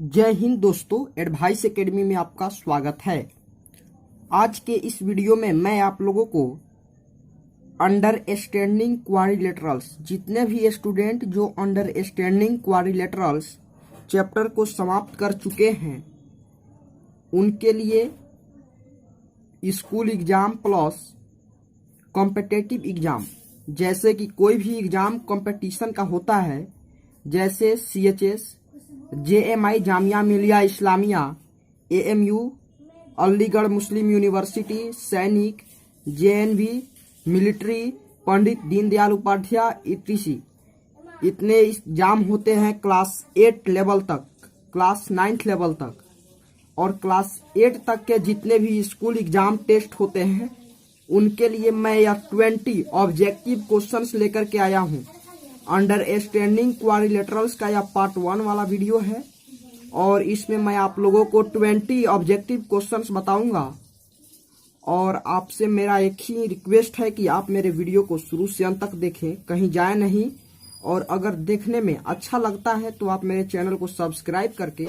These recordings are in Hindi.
जय हिंद दोस्तों, एडवाइस एकेडमी में आपका स्वागत है। आज के इस वीडियो में मैं आप लोगों को अंडरस्टैंडिंग क्वाड्रिलेटरल्स, जितने भी स्टूडेंट जो अंडरस्टैंडिंग क्वाड्रिलेटरल्स चैप्टर को समाप्त कर चुके हैं उनके लिए school exam plus competitive exam, जैसे कि कोई भी एग्जाम कंपटीशन का होता है, जैसे CHS, JMI Jamia Millia Islamia, AMU Aligarh मुस्लिम यूनिवर्सिटी, सैनिक, JNV military, Pandit Deendayal Upadhyay etc. इतने एग्जाम होते हैं क्लास 8 लेवल तक, क्लास 9 लेवल तक, और क्लास 8 तक के जितने भी स्कूल एग्जाम टेस्ट होते हैं उनके लिए मैं यह 20 ऑब्जेक्टिव क्वेश्चंस लेकर के आया हूं। अंडरस्टैंडिंग क्वाड्रिलेटरल्स का यह पार्ट 1 वाला वीडियो है और इसमें मैं आप लोगों को 20 ऑब्जेक्टिव क्वेश्चंस बताऊंगा। और आपसे मेरा एक ही रिक्वेस्ट है कि आप मेरे वीडियो को शुरू से अंत तक देखें, कहीं जाए नहीं। और अगर देखने में अच्छा लगता है तो आप मेरे चैनल को सब्सक्राइब करके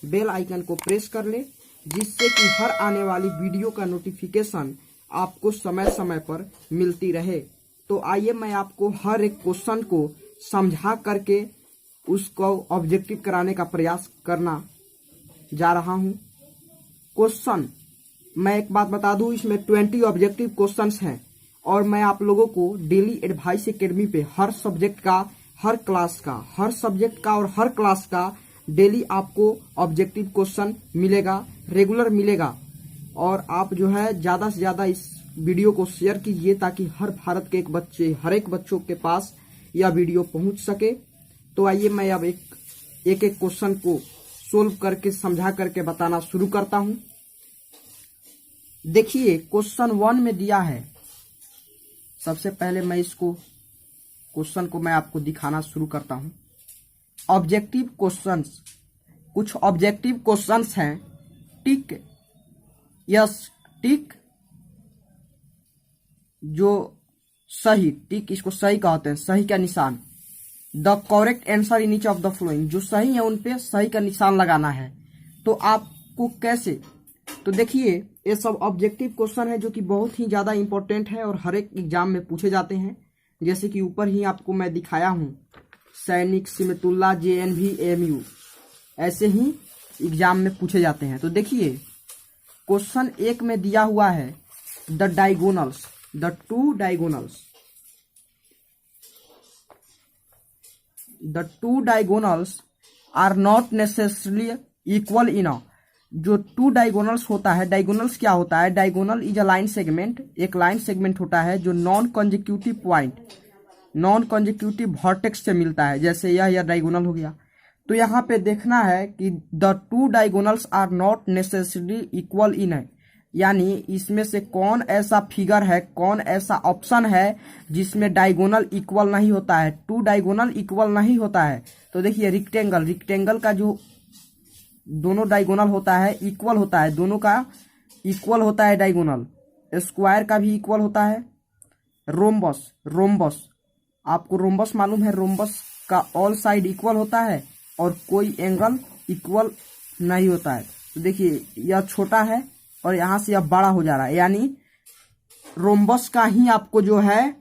बेल आइकन को प्रेस कर लें, जिससे कि हर आने वाली वीडियो का नोटिफिकेशन आपको समय समय पर मिलती रहे। तो आइए मैं आपको हर एक क्वेश्चन को समझा करके उसको ऑब्जेक्टिव कराने का प्रयास करना जा रहा हूं। क्वेश्चन, मैं एक बात बता दूं, इसमें 20 ऑब्जेक्टिव क्वेश्चंस हैं और मैं आप लोगों को डेली एडवाइस एकेडमी पे हर सब्जेक्ट का, हर क्लास का, हर सब्जेक्ट का और हर क्लास का डेली आपको ऑब्जेक्टिव क्वेश्चन मिलेगा, रेगुलर मिलेगा। और आप जो है ज्यादा से ज्यादा इस वीडियो को शेयर कीजिए ताकि हर भारत के हर एक बच्चों के पास यह वीडियो पहुंच सके। तो आइए मैं अब एक क्वेश्चन को सोल्व करके समझा करके बताना शुरू करता हूं। देखिए, क्वेश्चन 1 में दिया है। सबसे पहले मैं इसको क्वेश्चन को मैं आपको दिखाना शुरू करता हूं। ऑब्जेक्टिव क्वेश्चंस, कुछ ऑब्जेक्टिव क्वेश्चंस हैं। टिक, यस, टिक, जो सही, टिक इसको सही कहते हैं, सही का निशान। The correct answer in each of the following, जो सही है उन पे सही का निशान लगाना है। तो आपको कैसे, तो देखिए ये सब ऑब्जेक्टिव क्वेश्चन है जो कि बहुत ही ज्यादा इंपॉर्टेंट है और हर एक एग्जाम में पूछे जाते हैं। जैसे कि ऊपर ही आपको मैं दिखाया हूं, सैनिक, सिमतुल्ला, JNV, AMU, ऐसे ही एग्जाम में पूछे जाते हैं। तो देखिए क्वेश्चन 1 में दिया हुआ है the diagonals, the two diagonals are not necessarily equal in a. जो 2 डायगोनल्स होता है, डायगोनल्स क्या होता है? Diagonal is a line segment, एक लाइन सेगमेंट होता है जो non consecutive point, non consecutive vertex से मिलता है। जैसे यह डायगोनल हो गया। तो यहाँ पे देखना है कि the 2 diagonals are not necessarily equal in है, यानी इसमें से कौन ऐसा फिगर है, कौन ऐसा ऑप्शन है जिसमें डायगोनल इक्वल नहीं होता है, 2 डायगोनल इक्वल नहीं होता है। तो देखिए रिक्टेंगल, रिक्टेंगल का जो दोनों डायगोनल होता है इक्वल होता है, दोनों का इक्वल होता है डायगोनल। स्क्वायर का भी इक्वल होता है। रोम्बस, रोम्बस, आपको रोम्बस मालूम है, रोम्बस का ऑल साइड इक्वल होता है और कोई एंगल इक्वल नहीं होता है। तो देखिए यह छोटा है और यहां से यह बड़ा हो जा रहा है, यानी रोम्बस का ही आपको जो है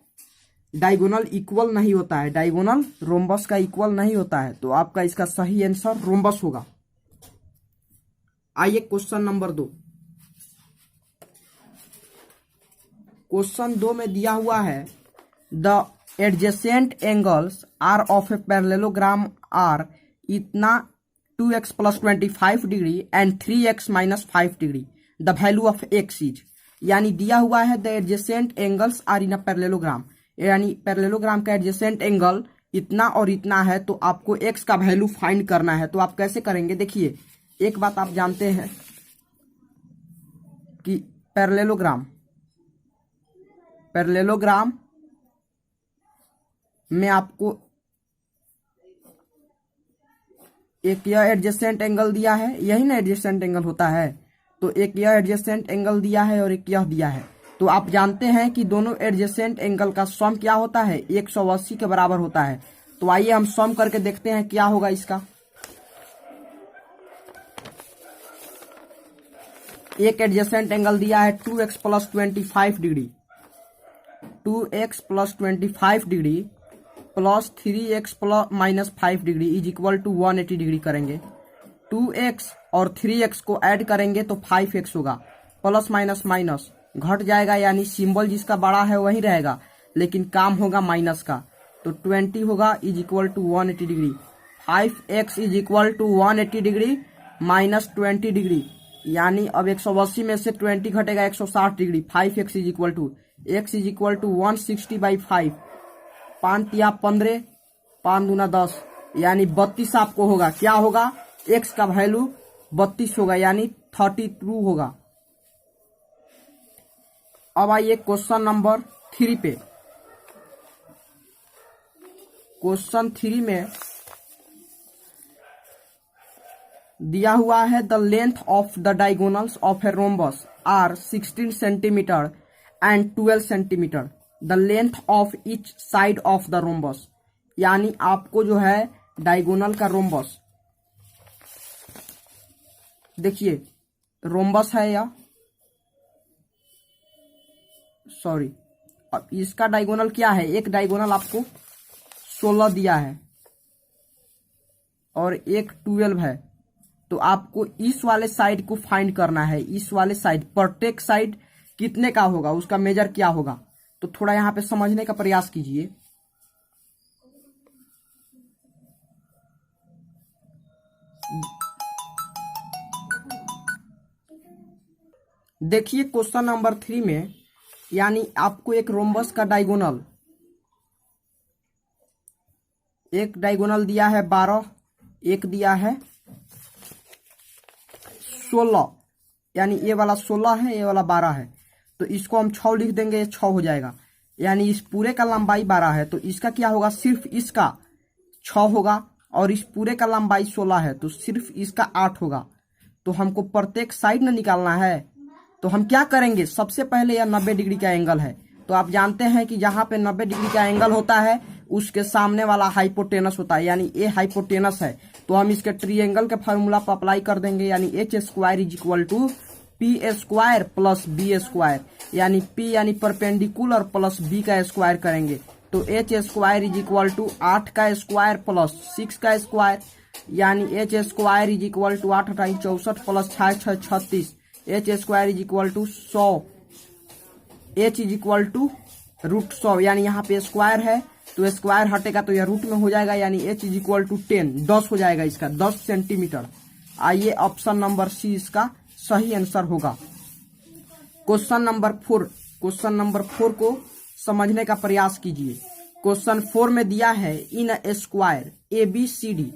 डायगोनल इक्वल नहीं होता है, डायगोनल रोम्बस का इक्वल नहीं होता है। तो आपका इसका सही आंसर रोम्बस होगा। आइए क्वेश्चन नंबर 2। क्वेश्चन 2 में दिया हुआ है the adjacent angles are of a parallelogram are इतना 2x + 25 degree and 3x - 5 degree, the value of x is. यानी दिया हुआ है the adjacent angles are in a parallelogram, यानी पैरेललोग्राम का एडजेसेंट एंगल इतना और इतना है, तो आपको x का वैल्यू फाइंड करना है। तो आप कैसे करेंगे? देखिए एक बात आप जानते हैं कि पैरेललोग्राम में आपको एक यह एडजेसेंट एंगल दिया है, यही ना एडजेसेंट एंगल होता है। तो एक यह एडजेसेंट एंगल दिया है और एक यह दिया है। तो आप जानते हैं कि दोनों एडजेसेंट एंगल का सम क्या होता है? 180 के बराबर होता है। तो आइए हम सम करके देखते हैं क्या होगा इसका। एक एडजेसेंट एंगल दिया है 2x plus 25 degree, 2x plus 25 degree plus 3x plus minus 5 degree is equal to 180 degree करेंगे। 2x और 3x को ऐड करेंगे तो 5x होगा, प्लस माइनस माइनस घट जाएगा, यानी सिंबल जिसका बड़ा है वही रहेगा, लेकिन काम होगा माइनस का, तो 20 होगा is equal to 180 degree. 5x is equal to 180 degree minus 20 degree, यानी अब 180 में से 20 घटेगा 160 degree. 5x is equal to x is equal to 160/5, 5 या 15, 5 दूना 10, यानी 32 आपको होगा। क्या होगा? x का वैल्यू 32 होगा, यानी 32 होगा। अब आइए क्वेश्चन नंबर 3 पे। क्वेश्चन 3 में दिया हुआ है the length of the diagonals of a rhombus are 16 centimetre and 12 centimetre, the length of each side of the rhombus. यानी आपको जो है डायगोनल का रोम्बस, देखिए रोम्बस है या सॉरी, अब इसका डायगोनल क्या है? एक डायगोनल आपको 16 दिया है और एक 12 है, तो आपको इस वाले साइड को फाइंड करना है। इस वाले साइड, प्रत्येक साइड कितने का होगा, उसका मेजर क्या होगा। तो थोड़ा यहां पे समझने का प्रयास कीजिए। देखिए क्वेश्चन नंबर 3 में, यानी आपको एक रोम्बस का डायगोनल, एक डायगोनल दिया है 12, एक दिया है 16, यानी ये वाला 16 है, ये वाला 12 है, तो इसको हम 6 लिख देंगे, ये 6 हो जाएगा। यानी इस पूरे का लंबाई 12 है, तो इसका क्या होगा? सिर्फ इसका 6 होगा, और इस पूरे का लंबाई 16 है, तो सिर्फ इसका 8 होगा। तो हमको प्रत्येक साइड ना निकालना है, तो हम क्या करेंगे? सबसे पहले यह 90 डिग्री का एंगल है, तो आप जानते हैं कि जहां पे 90 डिग्री का एंगल होता है उसके सामने वाला हाइपोटेनस होता है, यानी ये हाइपोटेनस है, तो हम इसके ट्रायंगल के फार्मूला पर अप्लाई कर देंगे, यानी H square is equal to P square plus B square, यानी पी यानी परपेंडिकुलर प्लस बी का स्क्वायर करेंगे, तो H square is equal to 8 का स्क्वायर प्लस 6 का स्क्वायर, यानी H square is equal to 8 × 64 plus 6 × 36, H square is equal to 100, H is equal to √100, यानी यहाँ पे स्क्वायर है तो स्क्वायर हटेगा तो यह रूट में हो जाएगा, यानी एच इज इक्वल टू 10 हो जाएगा इसका, 10 सेंटीमीटर। आइए ऑप्शन नंबर सी इसका सही आंसर होगा। क्वेश्चन नंबर 4, क्वेश्चन नंबर 4 को समझने का प्रयास कीजिए। क्वेश्चन 4 में दिया है in a square ABCD,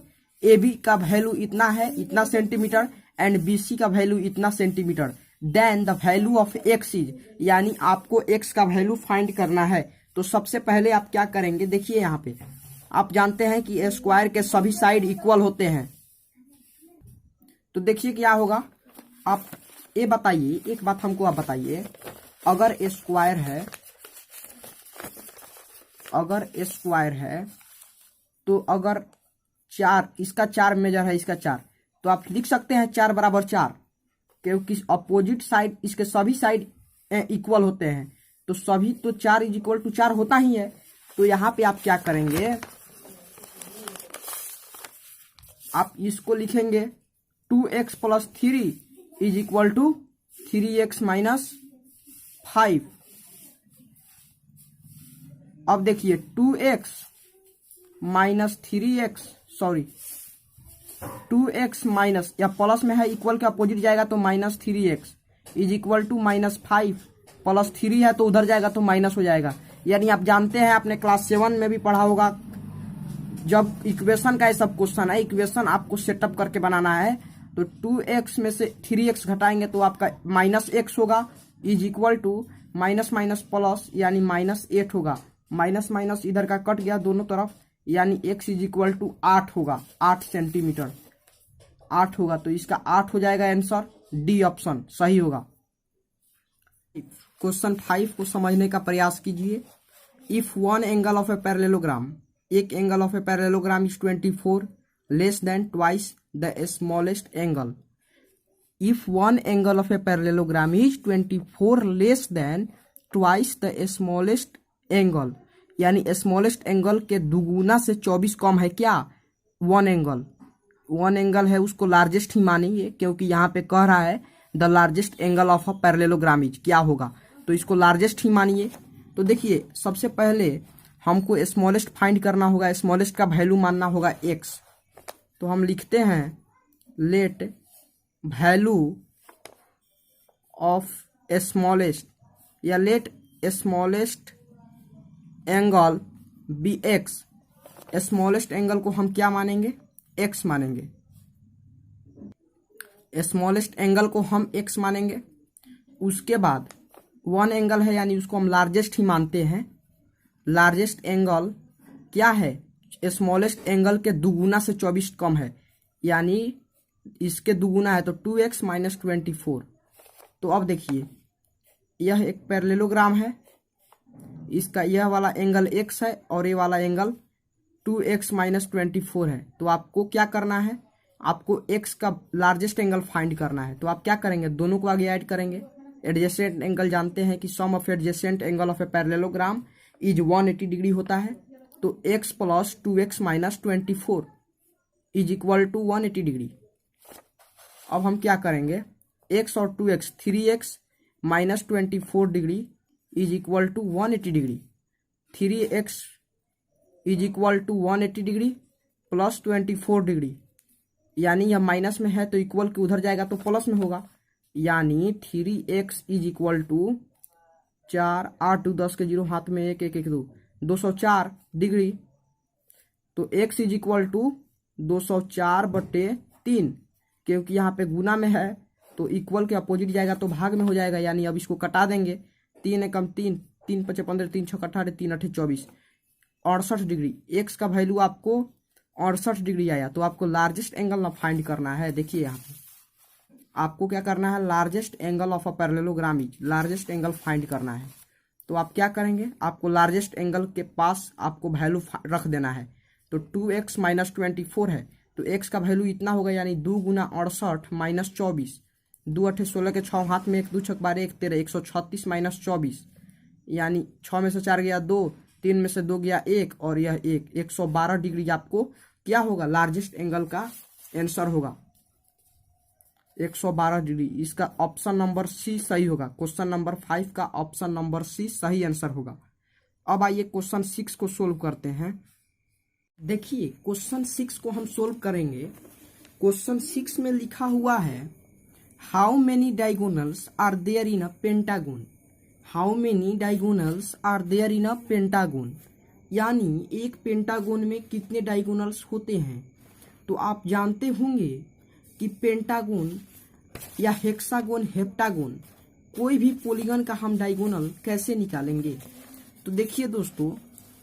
AB का वैल्यू इतना है, इतना सेंटीमीटर, एंड BC का वैल्यू इतना centimetre, then the value of x is, यानी आपको x का वैल्यू फाइंड करना है। तो सबसे पहले आप क्या करेंगे? देखिए यहाँ पे आप जानते हैं कि स्क्वायर के सभी साइड इक्वल होते हैं, तो देखिए क्या होगा। आप ये बताइए, एक बात हमको आप बताइए, अगर स्क्वायर है, अगर स्क्वायर है तो अगर 4, इसका 4 मेजर है, इसका 4, तो आप लिख सकते हैं 4 बराबर 4, क्योंकि अपोजिट साइड इसके सभी साइड इक्वल होते हैं, तो सभी तो 4 इज इक्वल टू 4 होता ही है। तो यहां पे आप क्या करेंगे? आप इसको लिखेंगे 2x plus 3 is equal to 3x minus 5। अब देखिए 2x minus 3x, sorry 2x minus, या प्लस में है, इक्वल के अपोजिट जाएगा तो minus 3x is equal to minus 5, plus 3 है तो उधर जाएगा तो माइनस हो जाएगा। यानी आप जानते हैं, आपने क्लास 7 में भी पढ़ा होगा, जब इक्वेशन का ये सब क्वेश्चन है, इक्वेशन आपको सेटअप करके बनाना है, तो 2x में से 3x घटाएंगे तो आपका माइनस x होगा, is equal to minus minus plus, यानी माइनस 8 होगा, माइनस माइनस इधर का कट गया दोनों तरफ, यानी x इज इक्वल टू 8 होगा, 8 सेंटीमीटर 8 होगा, तो इसका 8 हो जाएगा आंसर, डी ऑप्शन सही होगा। क्वेश्चन 5 को समझने का प्रयास कीजिए। If one angle of a parallelogram, एक angle of a parallelogram is 24 less than twice the smallest angle, if one angle of a parallelogram is 24 less than twice the smallest angle, यानी स्मॉलेस्ट एंगल के दुगुना से 24 कम है क्या? वन एंगल है उसको लार्जेस्ट ही मानेंगे, क्योंकि यहाँ पे कह रहा है the largest angle of a parallelogram is, क्या होगा? तो इसको लार्जेस्ट ही मानिए। तो देखिए सबसे पहले हमको स्मॉलेस्ट फाइंड करना होगा, स्मॉलेस्ट का वैल्यू मानना होगा एक्स। तो हम लिखते हैं लेट वैल्यू ऑफ स्मॉलेस्ट या let smallest angle be x. Smallest angle को हम क्या मानेंगे? एक्स मानेंगे। स्मॉलेस्ट एंगल को हम एक्स मानेंगे। उसके बाद वन एंगल है यानी उसको हम लार्जेस्ट ही मानते हैं। लार्जेस्ट एंगल क्या है? स्मॉलेस्ट एंगल के दुगुना से 24 कम है, यानी इसके दुगुना है तो 2x माइनस 24। तो अब देखिए यह एक पैरेललोग्राम है, इसका यह वाला एंगल x है और ये वाला एंगल 2x माइनस 24 है। तो आपको क्या करना है? आपको x का लार्जेस्ट एंगल फाइंड करना है। तो आप क्या करेंगे? दोनों को आगे ऐड करेंगे। एडजेसेंट एंगल जानते हैं कि sum of adjacent angle of a parallelogram is 180 degree होता है। तो x plus 2x minus 24 is equal to 180 degree. अब हम क्या करेंगे? x और 2x 3x minus 24 degree is equal to 180 degree. 3x is equal to 180 degree plus 24 degree, यानी यह माइनस में है तो इक्वल के उधर जाएगा तो प्लस में होगा, यानी 3x इज इक्वल टू 4 8 2 10 के 0 हाथ में 1 1 1 2 204 डिग्री। तो x इज इक्वल टू 204/3, क्योंकि यहाँ पे गुना में है तो इक्वल के अपोजिट जाएगा तो भाग में हो जाएगा, यानी अब इसको कटा देंगे। 3 एकम 3, 3 5 15, 3 6 18, 3 8 24, 68 डिग्री। x का वैल्यू आपको 68 डिग्री आया। तो आपको लार्जेस्ट एंगल ना फाइंड करना है। देखिए यहाँ पे आपको क्या करना है? Largest angle of a parallelogram is, largest angle find करना है। तो आप क्या करेंगे? आपको लार्जेस्ट एंगल के पास आपको वैल्यू रख देना है। तो 2x माइनस 24 है तो x का वैल्यू इतना होगा, यानी 2 गुना 68 माइनस 24, 2 8 16 के 6 हाथ में 1 2 6 12 1 13, 136 माइनस 24, यानी 6 में से 4 गया 2, 3 में से 2 गया 1 और यह 1, 112 डिग्री आपको क्या होगा? लार्जेस्ट एंगल का आंसर होगा 112 डिग्री। इसका ऑप्शन नंबर सी सही होगा। क्वेश्चन नंबर 5 का ऑप्शन नंबर सी सही आंसर होगा। अब आइए क्वेश्चन 6 को सोल्व करते हैं। देखिए क्वेश्चन 6 को हम सोल्व करेंगे। क्वेश्चन 6 में लिखा हुआ है how many diagonals are there in a pentagon. How many diagonals are there in a pentagon, यानी एक पेंटागन में कितने डायगोनल्स होते हैं। तो आप जानते होंगे कि पेंटागन या हेक्सागन, हेप्टागन, कोई भी पॉलीगन का हम डायगोनल कैसे निकालेंगे। तो देखिए दोस्तों,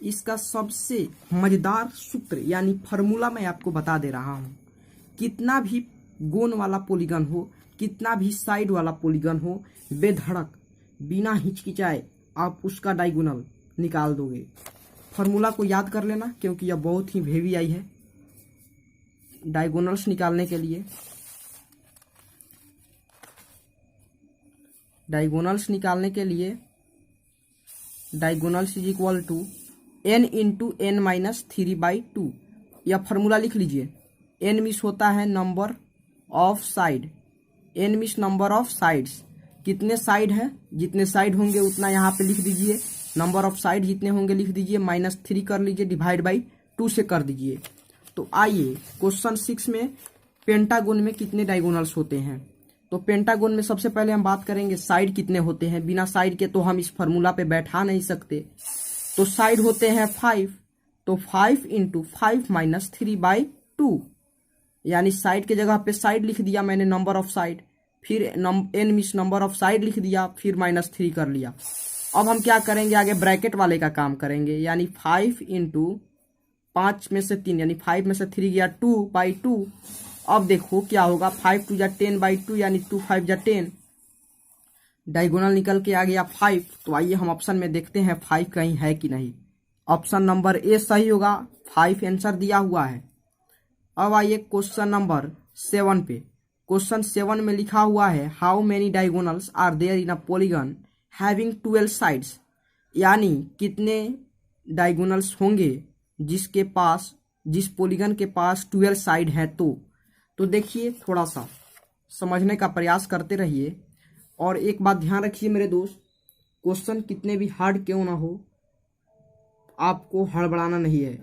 इसका सबसे मजेदार सूत्र यानी फार्मूला मैं आपको बता दे रहा हूं। कितना भी गोन वाला पॉलीगन हो, कितना भी साइड वाला पॉलीगन हो, बेधड़क बिना हिचकिचाए आप उसका डायगोनल निकाल दोगे। फार्मूला को याद कर लेना, क्योंकि यह बहुत ही हेवी आई है डायगोनल्स निकालने के लिए। डायगोनल्स निकालने के लिए diagonals is equal to n into n minus 3/2। यह फार्मूला लिख लीजिए। n मिस होता है number of side, n miss number of sides. कितने साइड है? जितने साइड होंगे उतना यहाँ पे लिख दीजिए। नंबर ऑफ साइड जितने होंगे लिख दीजिए, -3 कर लीजिए, डिवाइड बाई 2 से कर दीजिए। तो आइए क्वेश्चन 6 में पेंटागन में कितने डायगोनल्स होते हैं। तो पेंटागन में सबसे पहले हम बात करेंगे साइड कितने होते हैं। बिना साइड के तो हम इस फार्मूला पे बैठा नहीं सकते। तो साइड होते हैं 5, तो 5 इंटू 5 माइनस 3/2, यानी साइड के जगह पे साइड लिख दिया मैंने, नंबर ऑफ साइड, फिर n miss number of side लिख दिया, फिर -3 कर लिया। अब हम क्या करेंगे? आगे ब्रैकेट वाले का काम करेंगे, यानी 5 इंटू 5 में से 3, यानी 5 में से 3 गया 2/2। अब देखो क्या होगा, 5 2 जा 10/2, यानी 2 5 जा 10। डायगोनल निकल के आ गया 5। तो आइए हम ऑप्शन में देखते हैं 5 कहीं है कि नहीं। ऑप्शन नंबर ए सही होगा, 5 आंसर दिया हुआ है। अब आइए क्वेश्चन नंबर 7 पे। क्वेश्चन 7 में लिखा हुआ है how many diagonals are there in a polygon having 12 sides, यानी कितने डायगोनल्स होंगे जिस पॉलीगन के पास 12 साइड है। तो देखिए, थोड़ा सा समझने का प्रयास करते रहिए। और एक बात ध्यान रखिए मेरे दोस्त, क्वेश्चन कितने भी हार्ड क्यों ना हो, आपको हड़बड़ाना नहीं है।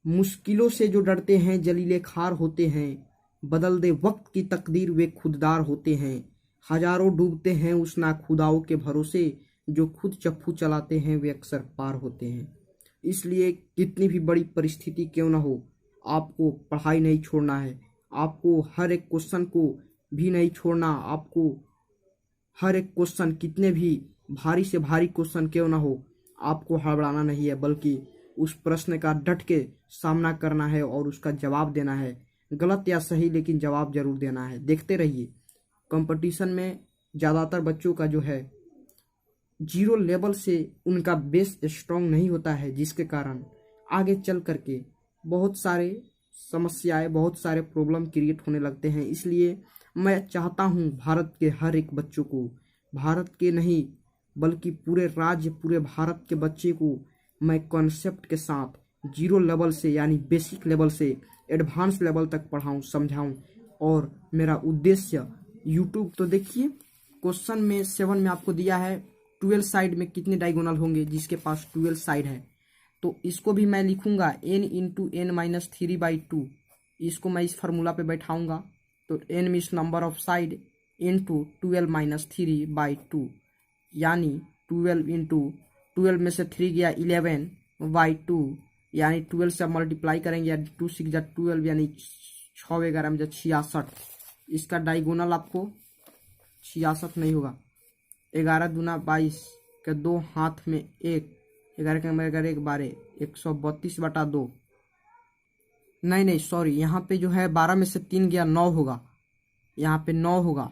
मुश्किलों से जो डरते हैं जलीले खार होते हैं, बदल दे वक्त की तकदीर वे खुददार होते हैं। हजारों डूबते हैं उस नाखुदाओं के भरोसे, जो खुद चप्पू चलाते हैं वे अक्सर पार होते हैं। इसलिए कितनी भी बड़ी परिस्थिति क्यों ना हो, आपको पढ़ाई नहीं छोड़ना है। आपको हर एक क्वेश्चन को भी नहीं छोड़ना। आपको हर एक क्वेश्चन, कितने भी भारी से भारी क्वेश्चन क्यों ना हो, आपको हड़बड़ाना नहीं है, बल्कि उस प्रश्न का डट के सामना करना है और उसका जवाब देना है। गलत या सही, लेकिन जवाब जरूर देना है। देखते रहिए, कंपटीशन में ज़्यादातर बच्चों का जो है जीरो लेवल से उनका बेस स्ट्रांग नहीं होता है, जिसके कारण आगे चल करके बहुत सारे समस्याएं, बहुत सारे प्रॉब्लम क्रिएट होने लगते हैं। इसलिए मैं चाहता हूं भारत के हर एक बच्चों को, भारत के नहीं बल्कि पूरे राज्य, पूरे भारत के बच्चे को मैं कॉन्सेप्ट के साथ जीरो लेवल से यानी बेसिक लेवल से एडवांस लेवल तक पढ़ाऊं, समझाऊं। और मेरा उद्देश्य यूट्यूब, तो देखिए क्वेश्चन में 7 में आपको दिया है 12 साइड में कितने डायगोनल होंगे जिसके पास 12 साइड है। तो इसको भी मैं लिखूंगा n इंटू एन माइनस 3/2। इसको मैं इस फार्मूला पे बैठाऊंगा। तो n means number of side into 12 minus 3/2, यानी 12 इंटू 12 में से 3 गया 11/2, यानी 12 से मल्टीप्लाई करेंगे, या 2 6 जा 12, यानी 6 11 में 66। इसका डायगोनल आपको 66 नहीं होगा, 11 दूना 22 के 2 हाथ में 1, 11 के नंबर 1 12, 132/2। नहीं सॉरी, यहाँ पे जो है 12 में से 3 गया 9 होगा, यहाँ पे 9 होगा।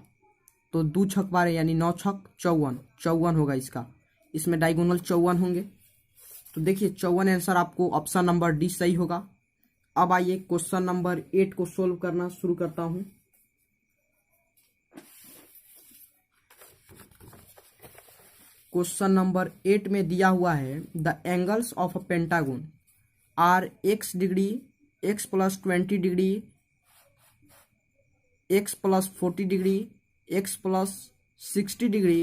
तो 2 छक 12 यानी 9 छक 54 होगा इसका। इसमें डायगोनल 54 होंगे। तो देखिए 54 आंसर आपको ऑप्शन नंबर डी सही होगा। अब आइए क्वेश्चन नंबर 8 को सोल्व करना शुरू करता हूं। क्वेश्चन नंबर 8 में दिया हुआ है the angles of a pentagon are x degree, x plus 20 degree, x plus 40 degree, x plus 60 degree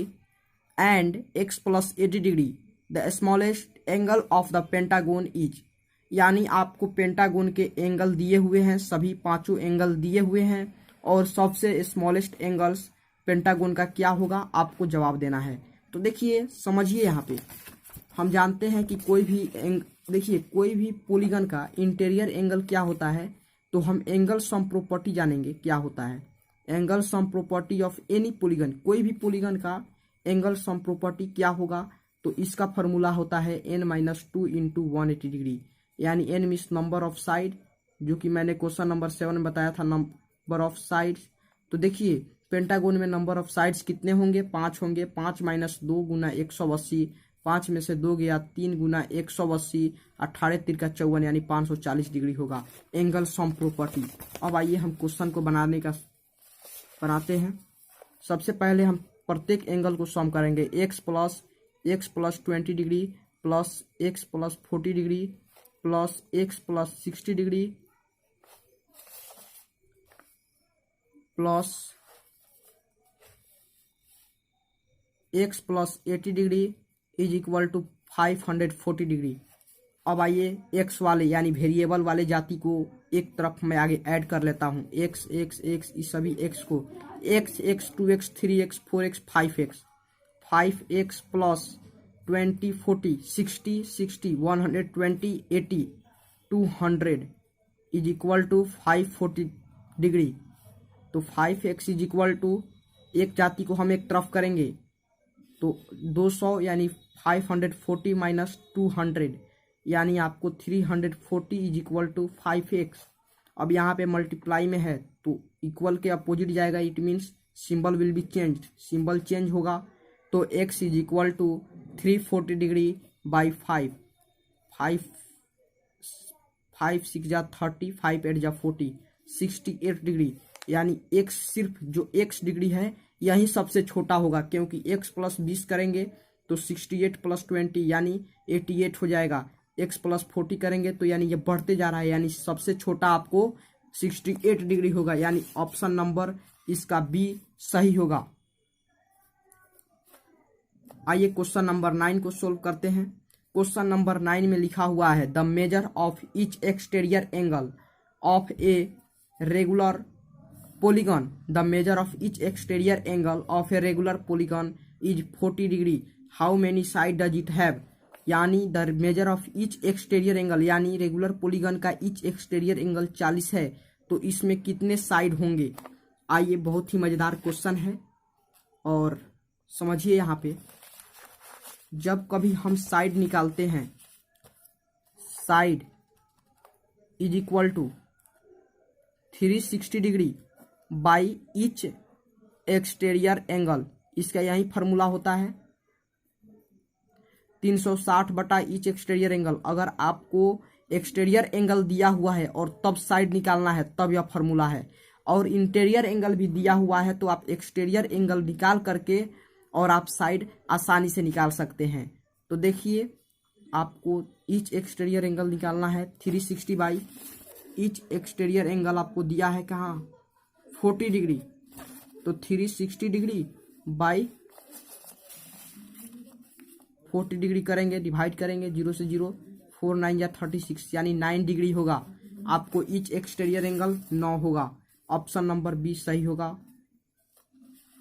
and x plus 80 degree. The smallest angle of the pentagon is, यानी आपको पेंटागन के एंगल दिए हुए हैं, सभी पांचों एंगल दिए हुए हैं, और सबसे स्मॉलेस्ट एंगल्स पेंटागन का क्या होगा, आपको जवाब देना है। तो देखिए समझिए, यहाँ पे हम जानते हैं कि देखिए कोई भी पॉलीगन का इंटीरियर एंगल क्या होता है, तो हम एंगल सम प्रॉपर्टी जानेंगे क्या होता है। Angle sum property of any polygon, कोई भी पॉलीगन का एंगल सम प्रॉपर्टी क्या होगा, तो इसका फॉर्मूला होता है n-2 इंटू 180 डिग्री, यानी n means number of side, जो कि मैंने क्वेश्चन नंबर 7 में बताया था, नंबर ऑफ साइड्स। तो देखिए पेंटागन में नंबर ऑफ साइड्स कितने होंगे, 5 होंगे। 5 माइनस 2 गुना 180, 5 में से 2 गया 3 गुना 180, 18 तिरका 54, यानी 540 डिग्री होगा एंगल सम प्रॉपर्टी। अब आइए हम क्वेश्चन को बनाते हैं। सबसे पहले हम प्रत्येक एंगल को सम करेंगे। x plus 20 degree plus x plus 40 degree plus x plus 60 degree plus x plus 80 degree is equal to 540 degree. अब आइए x वाले यानी वेरिएबल वाले जाति को एक तरफ मैं आगे ऐड कर लेता हूँ। x इस सभी x को x 2x 3x 4x 5x 5x plus 20 40 60 120 80 200 is equal to 540 degree. तो 5x इज इक्वल टू, एक जाति को हम एक तरफ करेंगे तो 200, यानी 540 माइनस 200, यानी आपको 340 इज इक्वल टू 5x। अब यहाँ पे मल्टीप्लाई में है तो इक्वल के अपोजिट जाएगा, it means symbol will be change, symbol change होगा। तो x is equal to 340 degree by 5 6 जा 30, 5 8 जा 40, 68 डिग्री। यानी x सिर्फ जो x डिग्री है यही सबसे छोटा होगा, क्योंकि x प्लस 20 करेंगे तो 68 प्लस 20 यानी 88 हो जाएगा। x प्लस 40 करेंगे तो यानी ये बढ़ते जा रहा है, यानी सबसे छोटा आपको 68 डिग्री होगा, यानी ऑप्शन नंबर इसका बी सही होगा। आइए क्वेश्चन नंबर 9 को सोल्व करते हैं। क्वेश्चन नंबर 9 में लिखा हुआ है the measure of each exterior angle of a regular polygon. The measure of each exterior angle of a regular polygon is 40 degree. How many sides does it have? यानी the measure of each exterior angle, यानी रेगुलर पॉलीगन का ईच एक्सटीरियर एंगल 40 है, तो इसमें कितने साइड होंगे। आइए, बहुत ही मजेदार क्वेश्चन है और समझिए। यहाँ पे जब कभी हम साइड निकालते हैं, side is equal to 360 degree by each exterior angle, इसका यही फार्मूला होता है 360 बटा ईच एक्सटीरियर एंगल। अगर आपको एक्सटीरियर एंगल दिया हुआ है और तब साइड निकालना है तब यह फार्मूला है, और इंटीरियर एंगल भी दिया हुआ है तो आप एक्सटीरियर एंगल निकाल करके और आप साइड आसानी से निकाल सकते हैं। तो देखिए, आपको ईच एक्सटीरियर एंगल निकालना है 360 बाई ईच एक्सटीरियर एंगल आपको दिया है कहाँ 40 डिग्री, तो 360 डिग्री बाई 40 डिग्री करेंगे, डिवाइड करेंगे 0 से 0, 4 9 या 36 यानी 9 डिग्री होगा। आपको ईच एक्सटीरियर एंगल 9 होगा। ऑप्शन नंबर बी सही होगा।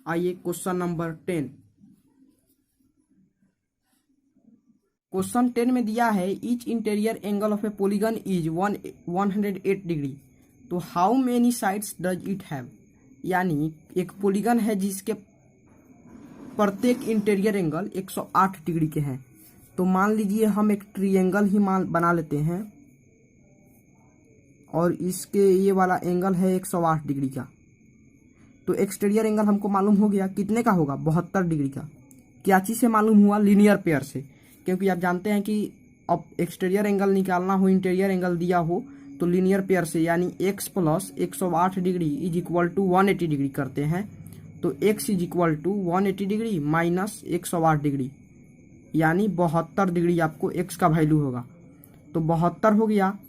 आइए क्वेश्चन नंबर 10। क्वेश्चन 10 में दिया है each interior angle of a polygon is 108 degree, तो how many sides does it have. यानी एक पॉलीगन है जिसके प्रत्येक इंटीरियर एंगल 108 डिग्री के हैं। तो मान लीजिए हम एक ट्रायंगल ही बना लेते हैं और इसके ये वाला एंगल है 108 डिग्री का। तो एक्सटीरियर एंगल हमको मालूम हो गया कितने का होगा 72 डिग्री का। क्या चीज़ से मालूम हुआ, लीनियर पेयर से, क्योंकि आप जानते हैं कि अब एक्सटीरियर एंगल निकालना हो, इंटीरियर एंगल दिया हो तो लीनियर पेयर से, यानी x plus 108 degree is equal to 180 degree करते हैं। तो x is equal to 180 degree minus 108 degree, यानी 72 डिग्री आपको x का वैल्यू होगा। तो 72 हो गया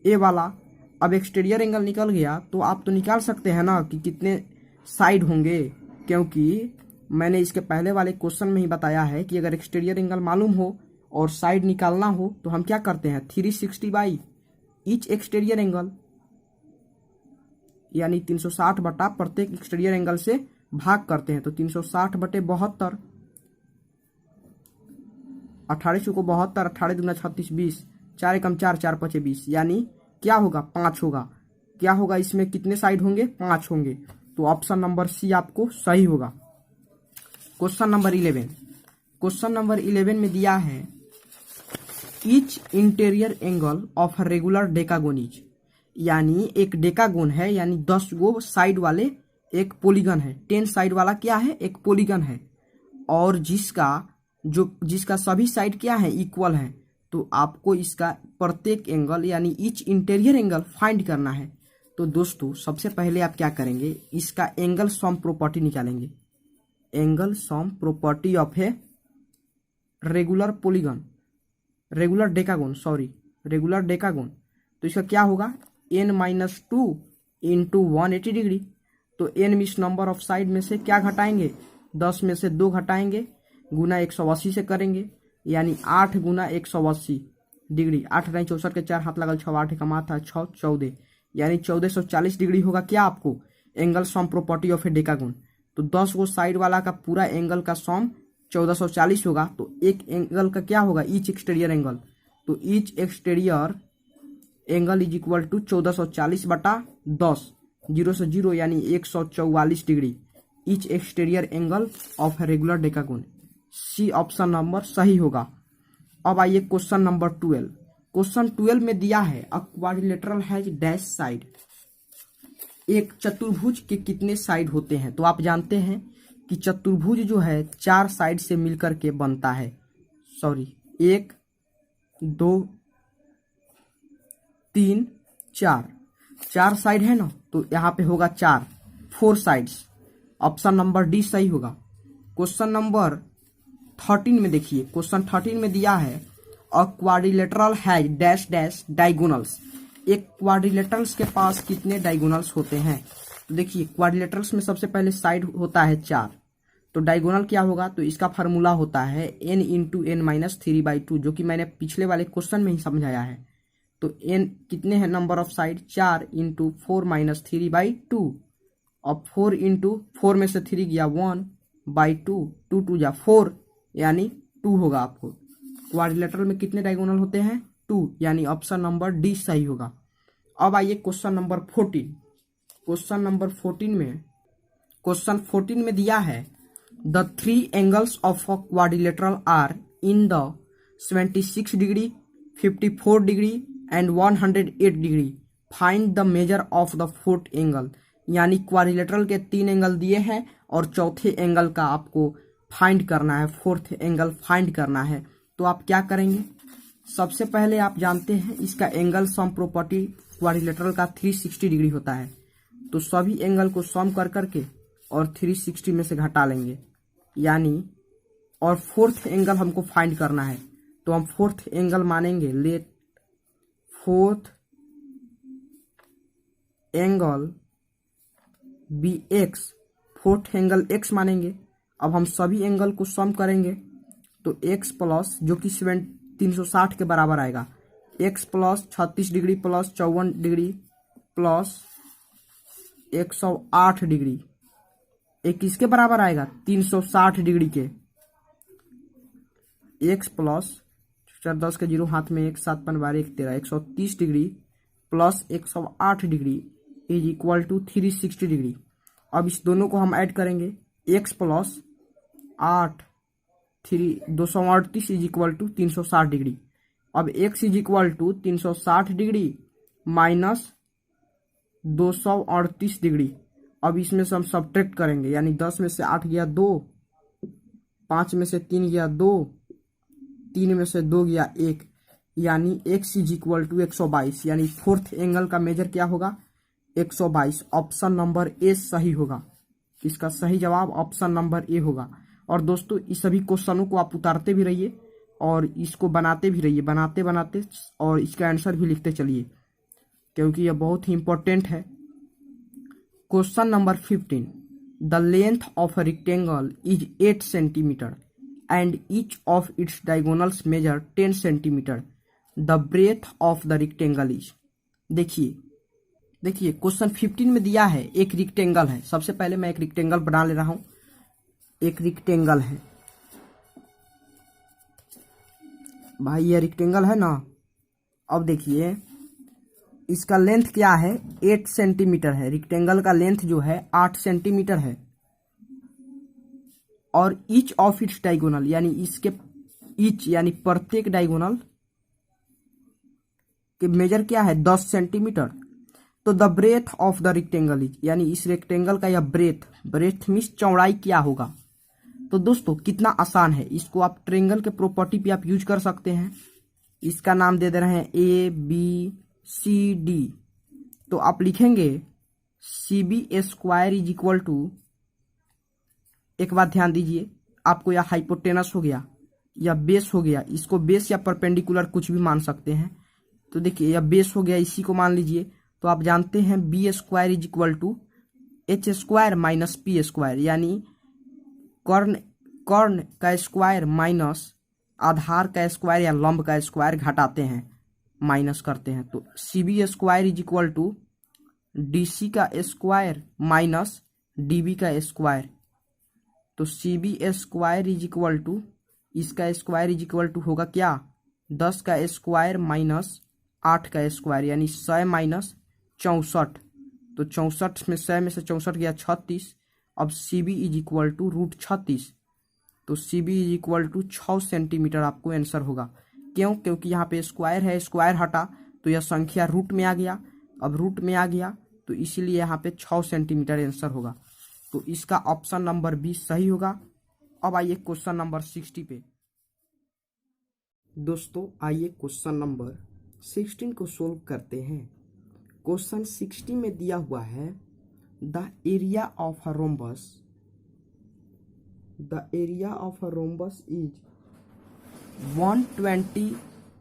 ए वाला। अब एक्सटीरियर एंगल निकल गया तो आप तो निकाल सकते हैं ना कि कितने साइड होंगे, क्योंकि मैंने इसके पहले वाले क्वेश्चन में ही बताया है कि अगर एक्सटीरियर एंगल मालूम हो और साइड निकालना हो तो हम क्या करते हैं 360 बाई ईच एक्सटीरियर एंगल, यानी 360 बटा प्रत्येक एक्सटीरियर एंगल से भाग करते हैं। तो 360 बटे 72, 18 को 72, 18 दूना 36, 20, 4 एकम 4, 4 पचे 20, यानी क्या होगा 5 होगा। क्या होगा इसमें कितने साइड होंगे 5 होंगे। तो ऑप्शन नंबर सी आपको सही होगा। Question number 11। क्वेश्चन नंबर 11 में दिया है each interior angle of regular decagon is, यानी एक डेकागोन है, यानी 10 गो साइड वाले एक पॉलीगन है। 10 साइड वाला क्या है, एक पॉलीगन है, और जिसका सभी साइड क्या है इक्वल है। तो आपको इसका प्रत्येक एंगल यानी ईच इंटीरियर एंगल फाइंड करना है। तो दोस्तों सबसे पहले आप क्या करेंगे, इसका एंगल सम प्रॉपर्टी निकालेंगे। Angle sum property of a regular polygon, regular decagon. तो इसका क्या होगा n-2 इंटू 180 डिग्री। तो n miss number of side में से क्या घटाएंगे, 10 में से 2 घटाएंगे, गुना 180 से करेंगे, यानी 8 गुना 180 डिग्री। 8 नहीं 64 के 4 हाथ लगल 6, 8 कमा था 6, 14, यानी 1440 डिग्री होगा। क्या आपको एंगल सम प्रॉपर्टी ऑफ ए डेकागोन। तो 10 गो साइड वाला का पूरा एंगल का सम 1440 होगा। तो एक एंगल का क्या होगा ईच एक्सटीरियर एंगल। तो each exterior angle is equal to 1440 बटा 10, 0 से 0 यानी 144 degree each exterior angle of regular decagon. C option number सही होगा। अब आइए क्वेश्चन नंबर 12। क्वेश्चन 12 में दिया है अ क्वाड्रिलेटरल हैज डैश साइड। एक चतुर्भुज के कितने साइड होते हैं। तो आप जानते हैं कि चतुर्भुज जो है 4 साइड से मिलकर के बनता है। 1 2 3 4 साइड है ना, तो यहाँ पे होगा 4। 4 साइड्स। ऑप्शन नंबर डी सही होगा। क्वेश्चन नंबर 13 में देखिए, क्वेश्चन 13 में दिया है अ quadrilateral has dash dash diagonals. एक क्वाड्रिलेटरल्स के पास कितने डायगोनल्स होते हैं? तो देखिए क्वाड्रिलेटरल्स में सबसे पहले साइड होता है 4, तो डायगोनल क्या होगा? तो इसका फार्मूला होता है n इंटू एन माइनस 3/2, जो कि मैंने पिछले वाले क्वेश्चन में ही समझाया है। तो n कितने हैं number of side? 4 into 4 minus 3/2। अब 4 इंटू 4 में से 3 गया 1/2, 2 2 जा 4 यानी 2 होगा। आपको क्वाड्रिलेटरल में कितने डायगोनल होते हैं? 2, यानी ऑप्शन नंबर डी सही होगा। अब आइए क्वेश्चन नंबर 14। क्वेश्चन नंबर 14 में दिया है the 3 angles of a quadrilateral are in the 76 degree, 54 degree and 108 degree. Find the measure of the fourth angle. यानी क्वाड्रिलेटरल के 3 एंगल दिए हैं और चौथे एंगल का आपको फाइंड करना है, फोर्थ एंगल फाइंड करना है। तो आप क्या करेंगे? सबसे पहले आप जानते हैं इसका एंगल सम प्रॉपर्टी क्वाड्रिलेटरल का 360 डिग्री होता है। तो सभी एंगल को सम कर करके और 360 में से घटा लेंगे, यानी और फोर्थ एंगल हमको फाइंड करना है। तो हम फोर्थ एंगल मानेंगे, let fourth angle be x, fourth angle x मानेंगे। अब हम सभी एंगल को सम करेंगे तो x प्लस, जो कि 360 के बराबर आएगा, x plus 36 degree plus 54 degree plus 108 degree, एक किसके बराबर आएगा? 360 डिग्री के। x प्लस 4 10 के 0 हाथ में 1 7 5 12 1 13, 130 degree plus 108 degree is equal to 360 degree. अब इस दोनों को हम ऐड करेंगे, x plus 8 238 is equal to 360 degree. अब x is equal to 360 degree minus 238 degree. अब इसमें से हम सब्ट्रैक्ट करेंगे, यानी 10 में से 8 गया 2, 5 में से 3 गया 2, 3 में से 2 गया 1, यानी x इज इक्वल टू 122। यानी फोर्थ एंगल का मेजर क्या होगा? 122। ऑप्शन नंबर ए सही होगा। इसका सही जवाब ऑप्शन नंबर ए होगा। और दोस्तों इस सभी क्वेश्चनों को आप उतारते भी रहिए और इसको बनाते भी रहिए, बनाते बनाते और इसका आंसर भी लिखते चलिए, क्योंकि यह बहुत ही इंपॉर्टेंट है। Question number 15, the length of a rectangle is 8 centimetre and each of its diagonals measure 10 centimetre. The breadth of the rectangle is. देखिए क्वेश्चन 15 में दिया है एक रेक्टेंगल है। सबसे पहले मैं एक रेक्टेंगल बना ले रहा हूं। एक रेक्टेंगल है भाई, ये रेक्टेंगल है ना। अब देखिए इसका लेंथ क्या है? 8 सेंटीमीटर है। रेक्टेंगल का लेंथ जो है 8 सेंटीमीटर है और ईच ऑफ इट्स डायगोनल, यानी इसके ईच यानी प्रत्येक डायगोनल के मेजर क्या है? 10 सेंटीमीटर। तो the breadth of the rectangle is, यानी इस रेक्टेंगल का यह ब्रेथ मीन्स चौड़ाई क्या होगा? तो दोस्तों कितना आसान है, इसको आप ट्रायंगल के प्रॉपर्टी पे आप यूज कर सकते हैं। इसका नाम दे दे रहे हैं ABCD। तो आप लिखेंगे CB square is equal to, एक बात ध्यान दीजिए, आपको यह हाइपोटेनस हो गया या बेस हो गया, इसको बेस या परपेंडिकुलर कुछ भी मान सकते हैं। तो देखिए यह बेस हो गया, इसी को मान लीजिए। तो आप जानते हैं B square is equal to H square minus P square, यानी कर्ण का स्क्वायर माइनस आधार का स्क्वायर या लंब का स्क्वायर घटाते हैं, माइनस करते हैं। तो CB square is equal to DC का स्क्वायर माइनस DB का स्क्वायर। तो CB square is equal to, इसका स्क्वायर इज इक्वल टू होगा क्या? 10 का स्क्वायर माइनस 8 का स्क्वायर, यानी 100 माइनस 64। तो 64 में 100 में से 64 गया 36। अब CB इज इक्वल टू √36। तो CB is equal to 6 centimetre आपको आंसर होगा। क्यों? क्योंकि यहाँ पे स्क्वायर है, स्क्वायर हटा तो यह संख्या रूट में आ गया। अब रूट में आ गया तो इसीलिए यहाँ पे 6 सेंटीमीटर आंसर होगा। तो इसका ऑप्शन नंबर 20 सही होगा। अब आइए क्वेश्चन नंबर 60 पे। दोस्तों आइए क्वेश्चन नंबर 16 को सोल्व करते हैं। क्वेश्चन 60 में दिया हुआ है the area of a rhombus is 120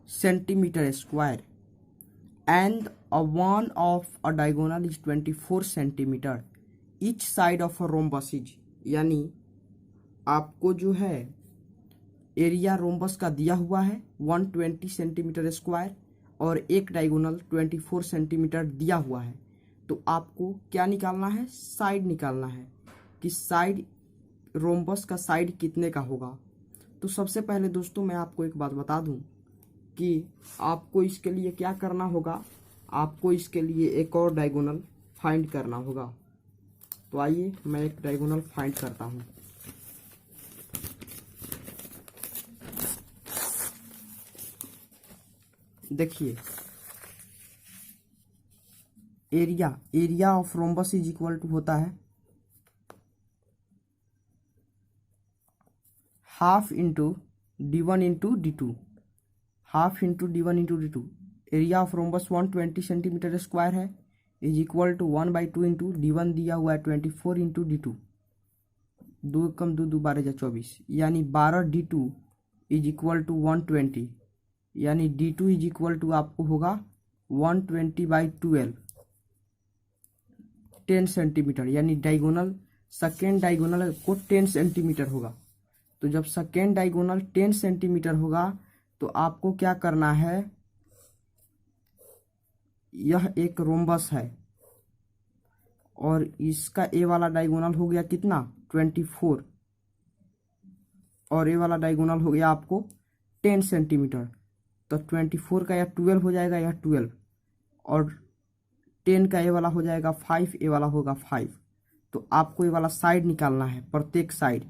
centimeter square and a one of a diagonal is 24 centimeter. Each side of a rhombus is, यानी आपको जो है एरिया रोम्बस का दिया हुआ है 120 सेंटीमीटर स्क्वायर और एक डायगोनल 24 सेंटीमीटर दिया हुआ है। तो आपको क्या निकालना है? साइड निकालना है कि साइड रोम्बस का साइड कितने का होगा। तो सबसे पहले दोस्तों मैं आपको एक बात बता दूं कि आपको इसके लिए क्या करना होगा, आपको इसके लिए एक और डायगोनल फाइंड करना होगा। तो आइए मैं एक डायगोनल फाइंड करता हूं। देखिए area of rhombus is equal to होता है half into d1 into d2, half into d1 into d2। Area of rhombus 120 centimetre square है is equal to 1/2 into d1 दिया हुआ है 24 इंटू d2, 2 कम 2 2 12 24, यानी 12 d2 इज इक्वल टू 120, यानी d2 इज इक्वल टू आपको होगा 120/12 10 सेंटीमीटर, यानी डायगोनल सेकेंड डायगोनल को 10 सेंटीमीटर होगा। तो जब सेकेंड डायगोनल 10 सेंटीमीटर होगा तो आपको क्या करना है, यह एक रोम्बस है और इसका ए वाला डायगोनल हो गया कितना 24 और ए वाला डायगोनल हो गया आपको 10 सेंटीमीटर। तो 24 का यह 12 हो जाएगा, यह 12 और 10 का ए वाला हो जाएगा 5, ए वाला होगा 5। तो आपको ये वाला साइड निकालना है, प्रत्येक साइड।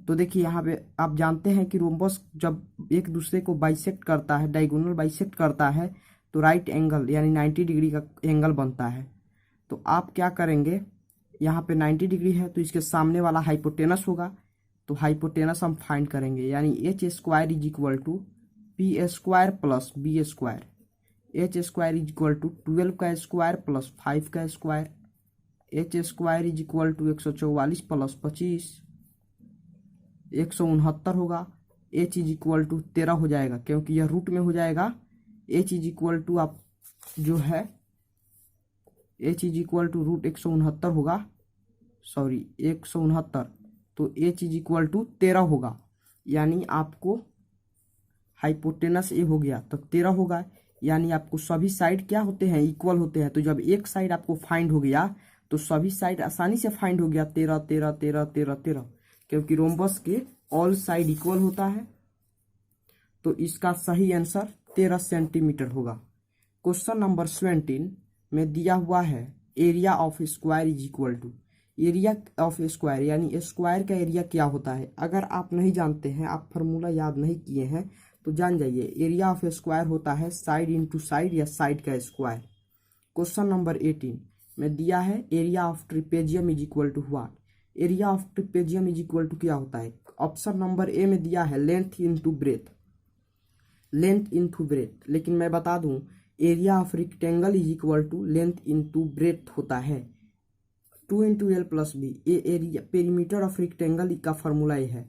तो देखिए यहाँ पे आप जानते हैं कि रोम्बस जब एक दूसरे को बाइसेक्ट करता है, डायगोनल बाइसेक्ट करता है, तो राइट एंगल यानी 90 डिग्री का एंगल बनता है। तो आप क्या करेंगे, यहाँ पे 90 डिग्री है तो इसके सामने वाला हाइपोटेनस होगा, तो हाइपोटेनस हम फाइंड करेंगे, यानी H square is equal to P square plus B square. H square is equal to 12 का स्क्वायर प्लस 5 का square. H square is equal to 144 plus 25 169 होगा। एच इज इक्वल टू 13 हो जाएगा क्योंकि यह रूट में हो जाएगा। एच इज इक्वल टू आप जो है H is equal to root 169 होगा, सॉरी 169, तो एच इज इक्वल टू 13 होगा, यानी आपको हाइपोटेनस ए हो गया तो 13 होगा, यानी आपको सभी साइड क्या होते हैं, इक्वल होते हैं। तो जब एक साइड आपको फाइंड हो गया तो सभी साइड आसानी से फाइंड हो गया 13 13 13 13 13, क्योंकि रोम्बस के ऑल साइड इक्वल होता है। तो इसका सही आंसर 13 सेंटीमीटर होगा। क्वेश्चन नंबर 17 में दिया हुआ है area of square is equal to, area of square यानी स्क्वायर का एरिया क्या होता है। अगर आप नहीं जानते हैं, आप फार्मूला याद नहीं किए हैं तो जान जाइए, एरिया ऑफ स्क्वायर होता है साइड इंटू साइड या साइड का स्क्वायर। क्वेश्चन नंबर 18 में दिया है area of trapezium is equal to what. Area of trapezium is equal to क्या होता है। ऑप्शन नंबर ए में दिया है length into breadth, length into breadth, लेकिन मैं बता दूं area of rectangle is equal to length into breadth होता है 2 इंटू एल प्लस बी। ये एरिया पेरीमीटर ऑफ रेक्टेंगल का फॉर्मूला ये है।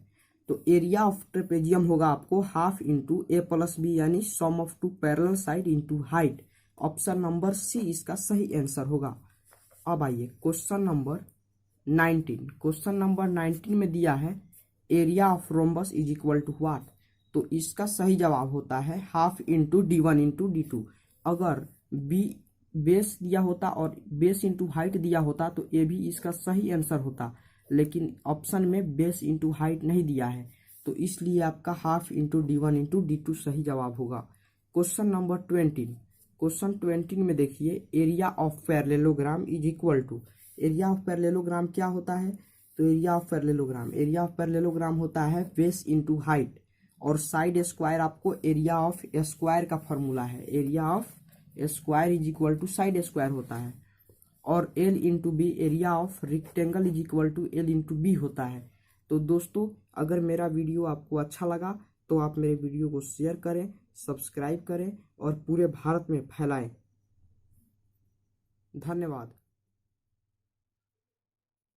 तो एरिया ऑफ ट्रेपेजियम होगा आपको half into A plus B, यानी sum of two parallel side into height. Option number C इसका सही आंसर होगा। अब आइए क्वेश्चन नंबर 19। क्वेश्चन नंबर 19 में दिया है area of rhombus is equal to what. तो इसका सही जवाब होता है half into d1 into d2। अगर बी बेस दिया होता और बेस इंटू हाइट दिया होता तो ये भी इसका सही आंसर होता, लेकिन ऑप्शन में बेस इंटू हाइट नहीं दिया है, तो इसलिए आपका half into d1 into d2 सही जवाब होगा। Question number 20। क्वेश्चन 20 में देखिए area of parallelogram is equal to, area of parallelogram क्या होता है। तो एरिया ऑफ पैरेललोग्राम होता है बेस इंटू हाइट और साइड स्क्वायर आपको एरिया ऑफ स्क्वायर का फॉर्मूला है। Area of square is equal to side square होता है और L into B area of rectangle is equal to L into B होता है। तो दोस्तों अगर मेरा वीडियो आपको अच्छा लगा तो आप मेरे वीडियो को शेयर करें, सब्सक्राइब करें और पूरे भारत में फैलाएं। धन्यवाद।